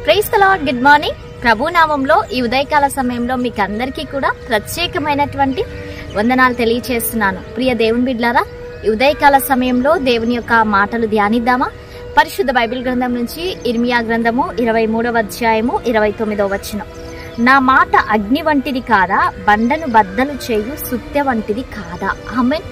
Praise the Lord. Good morning. ప్రభు నామంలో ఈ ఉదయకాల సమయంలో మీకు అందరికీ కూడా ప్రత్యేకమైనటువంటి వందనాలు తెలియచేస్తున్నాను. ప్రియ దేవుని బిడ్డలారా, ఈ ఉదయకాల సమయంలో దేవుని యొక్క మాటలు ధ్యానిద్దామా? పరిశుద్ధ బైబిల్ గ్రంథం నుంచి ఇర్మియా గ్రంథము 23వ అధ్యాయము 29వ వచనం. నా మాట అగ్ని వంటిది కాదా, బండను బద్దలు చేయు సుత్తె వంటిది కాదా? ఆమేన్.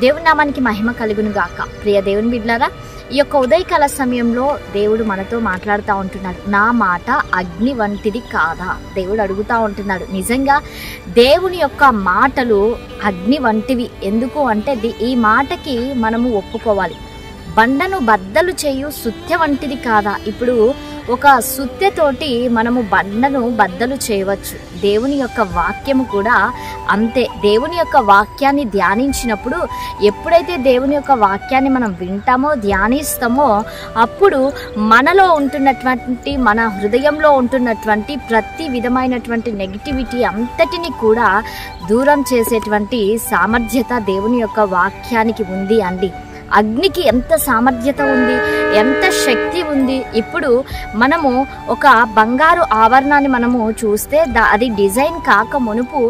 దేవుని నామానికి మహిమ కలుగును గాక. ప్రియ దేవుని బిడ్డలారా, ఈ యొక్క ఉదయకాల సమయంలో దేవుడు మనతో మాట్లాడుతూ ఉంటున్నాడు. నా మాట అగ్ని వంటిది కాదా? దేవుడు అడుగుతూ ఉంటున్నాడు. నిజంగా దేవుని యొక్క మాటలు అగ్ని వంటివి. ఎందుకు అంటే ఈ మాటకి మనము ఒప్పుకోవాలి. బండను బద్దలు చేయు సుత్తె వంటిది కాదా? ఇప్పుడు ఒక సుత్తెతోటి మనము బండను బద్దలు చేయవచ్చు. దేవుని యొక్క వాక్యము కూడా అంతే. దేవుని యొక్క వాక్యాన్ని ధ్యానించినప్పుడు, ఎప్పుడైతే దేవుని యొక్క వాక్యాన్ని మనం వింటామో, ధ్యానిస్తామో, అప్పుడు మనలో ఉంటున్నటువంటి, మన హృదయంలో ఉంటున్నటువంటి ప్రతి విధమైనటువంటి నెగిటివిటీ అంతటిని కూడా దూరం చేసేటువంటి సామర్థ్యత దేవుని యొక్క వాక్యానికి ఉంది అండి. అగ్నికి ఎంత సామర్థ్యత ఉంది, ఎంత శక్తి ఉంది. ఇప్పుడు మనము ఒక బంగారు ఆభరణాన్ని మనము చూస్తే అది డిజైన్ కాక మునుపు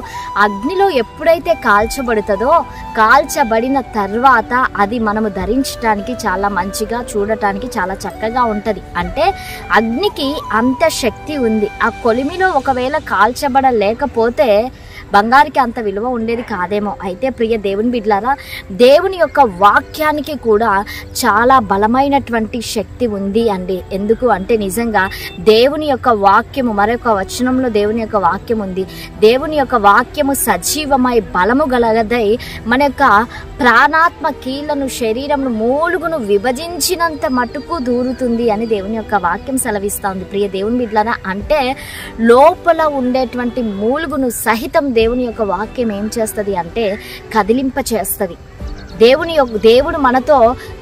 అగ్నిలో ఎప్పుడైతే కాల్చబడుతుందో, కాల్చబడిన తర్వాత అది మనము ధరించడానికి చాలా మంచిగా, చూడటానికి చాలా చక్కగా ఉంటుంది. అంటే అగ్నికి అంత శక్తి ఉంది. ఆ కొలిమిలో ఒకవేళ కాల్చబడలేకపోతే బంగారికి అంత విలువ ఉండేది కాదేమో. అయితే ప్రియ దేవుని బిడ్డలారా, దేవుని యొక్క వాక్యానికి కూడా చాలా బలమైనటువంటి శక్తి ఉంది అండి. ఎందుకు అంటే నిజంగా దేవుని యొక్క వాక్యము, మరొక వచనంలో దేవుని యొక్క వాక్యం ఉంది. దేవుని యొక్క వాక్యము సజీవమై బలము గలదై మన యొక్క ప్రాణాత్మ కీళ్లను, శరీరమును, మూలుగును విభజించినంత మటుకు దూరుతుంది అని దేవుని యొక్క వాక్యం సెలవిస్తూ ఉంది. ప్రియ దేవుని బిడ్డలారా, అంటే లోపల ఉండేటువంటి మూలుగును దేవుని యొక్క వాక్యం ఏం చేస్తుంది అంటే కదిలింప చేస్తుంది. దేవుడు మనతో,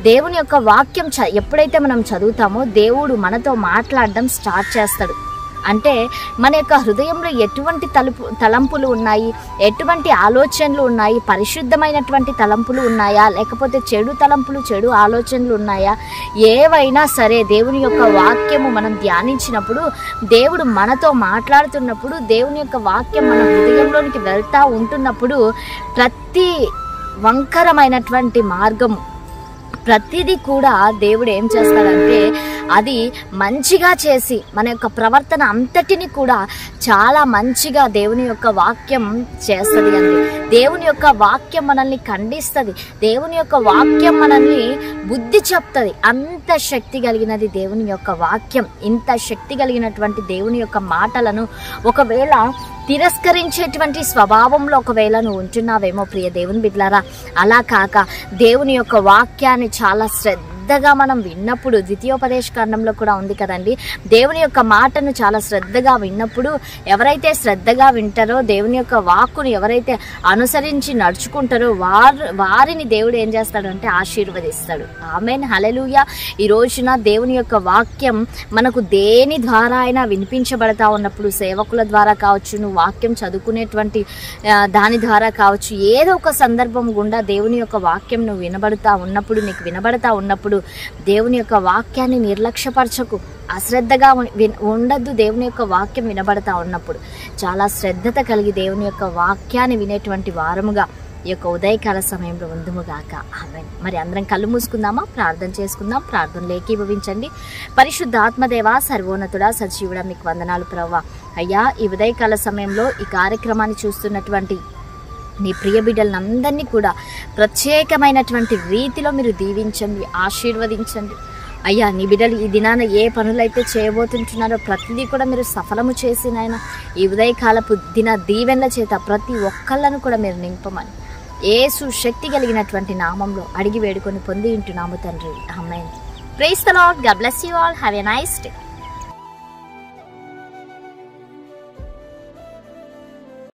దేవుని యొక్క వాక్యం ఎప్పుడైతే మనం చదువుతామో దేవుడు మనతో మాట్లాడడం స్టార్ట్ చేస్తాడు. అంటే మన యొక్క హృదయంలో ఎటువంటి తలంపులు ఉన్నాయి, ఎటువంటి ఆలోచనలు ఉన్నాయి, పరిశుద్ధమైనటువంటి తలంపులు ఉన్నాయా, లేకపోతే చెడు తలంపులు, చెడు ఆలోచనలు ఉన్నాయా, ఏవైనా సరే దేవుని యొక్క వాక్యము మనం ధ్యానించినప్పుడు, దేవుడు మనతో మాట్లాడుతున్నప్పుడు, దేవుని యొక్క వాక్యం మన హృదయంలోనికి వెళ్తూ ఉంటున్నప్పుడు ప్రతి వంకరమైనటువంటి మార్గము, ప్రతిదీ కూడా దేవుడు ఏం చేస్తాడంటే అది మంచిగా చేసి మన యొక్క ప్రవర్తన అంతటిని కూడా చాలా మంచిగా దేవుని యొక్క వాక్యం చేస్తుంది అండి. దేవుని యొక్క వాక్యం మనల్ని ఖండిస్తుంది. దేవుని యొక్క వాక్యం మనల్ని బుద్ధి చెప్తుంది. అంత శక్తి కలిగినది దేవుని యొక్క వాక్యం. ఇంత శక్తి కలిగినటువంటి దేవుని యొక్క మాటలను ఒకవేళ తిరస్కరించేటువంటి స్వభావంలో ఒకవేళ నువ్వు ఉంటున్నావేమో ప్రియ దేవుని బిడ్డలారా, అలా కాక దేవుని యొక్క వాక్యాన్ని చాలా శ్రద్ధగా మనం విన్నప్పుడు, ద్వితీయోపదేశ కాండంలో కూడా ఉంది కదండి, దేవుని యొక్క మాటను చాలా శ్రద్ధగా విన్నప్పుడు, ఎవరైతే శ్రద్ధగా వింటారో, దేవుని యొక్క వాక్కును ఎవరైతే అనుసరించి నడుచుకుంటారో వారిని దేవుడు ఏం చేస్తాడు అంటే ఆశీర్వదిస్తాడు. ఆమేన్, హల్లెలూయా. ఈ రోజున దేవుని యొక్క వాక్యం మనకు దేని ద్వారా అయినా వినిపించబడతా ఉన్నప్పుడు, సేవకుల ద్వారా కావచ్చు, నువ్వు వాక్యం చదువుకునేటువంటి దాని ద్వారా కావచ్చు, ఏదో ఒక సందర్భం గుండా దేవుని యొక్క వాక్యం నువ్వు నీకు వినబడతా ఉన్నప్పుడు దేవుని యొక్క వాక్యాన్ని నిర్లక్ష్యపరచకు. అశ్రద్ధగా ఉండద్దు. దేవుని యొక్క వాక్యం వినబడతా ఉన్నప్పుడు చాలా శ్రద్ధత కలిగి దేవుని యొక్క వాక్యాన్ని వినేటువంటి వారముగా ఈ యొక్క ఉదయకాల సమయంలో ఉందుముగాక. ఆమేన్. మరి అందరం కళ్ళు మూసుకుందామా? ప్రార్థన చేసుకుందాం. ప్రార్థనలు ఏకీభవించండి. పరిశుద్ధ ఆత్మదేవ, సర్వోన్నతుడా, సజీవుడా, మీకు వందనాలు ప్రభువా. అయ్యా, ఈ ఉదయకాల సమయంలో ఈ కార్యక్రమాన్ని చూస్తున్నటువంటి నీ ప్రియ బిడ్డలందరినీ కూడా ప్రత్యేకమైనటువంటి రీతిలో మీరు దీవించండి, ఆశీర్వదించండి. అయ్యా, నీ బిడ్డలు ఈ దినాన ఏ పనులైతే చేయబోతుంటున్నారో ప్రతిదీ కూడా మీరు సఫలము చేసి నాయన ఈ ఉదయకాలపు దిన దీవెనల చేత ప్రతి ఒక్కళ్ళను కూడా మీరు నింపమని యేసు శక్తి కలిగినటువంటి నామంలో అడిగి వేడుకొని పొంది ఉంటున్నాము తండ్రి. Amen. Praise the Lord. God bless you all. Have a nice day.